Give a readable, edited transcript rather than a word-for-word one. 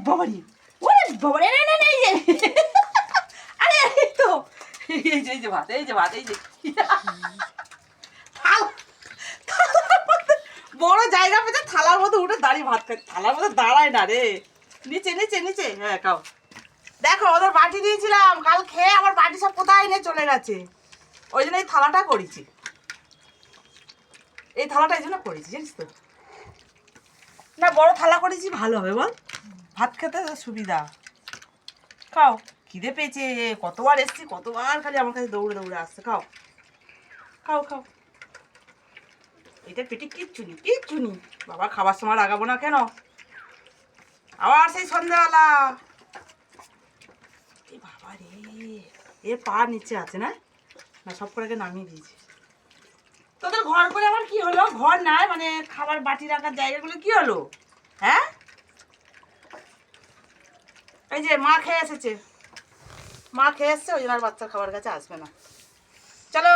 বাবারি, ওরে বাবারে, এই যে আরে এই তো এই যে ভাত, এই যে ভাত, এই যে বড় জায়গা পেতে থালার মধ্যে উঠে দাঁড়িয়ে ভাত খাই। থালার মধ্যে দাঁড়ায় না রে, নিচে নিচে নিচে। হ্যাঁ খাও। দেখো ওদের বাটি দিয়েছিলাম, কাল খেয়ে আমার বাটি সব কোথায় নিয়ে চলে গেছে। ওই জন্য এই থালাটা করেছি, এই থালাটা এই জন্য করেছি, জানিস তো। না বড় থালা করেছি ভালো হবে বল, ভাত খেতে সুবিধা। খাও, খিদে পেয়েছে, কতবার এসছি, কতবার খালি আমার কাছে দৌড়ে দৌড়ে আসছে। খাও খাও খাও, এটা পেটে কিচ্ছু নেই, কিচ্ছু নেই। বাবা খাবার সময় লাগাবো না কেন, আবার সেই সন্ধ্যাবেলা। এ বাবা রে, এ পা নিচে আছে না, না সব করে নামিয়ে দিয়েছি। তোদের ঘর করে আমার কি হলো, ঘর নাই মানে খাবার বাটি রাখার জায়গাগুলো কি হলো, হ্যাঁ? এই যে মা খেয়ে এসেছে, মা খেয়ে এসছে, ওই জন্য আর বাচ্চার খাবার কাছে আসবে না। চলো।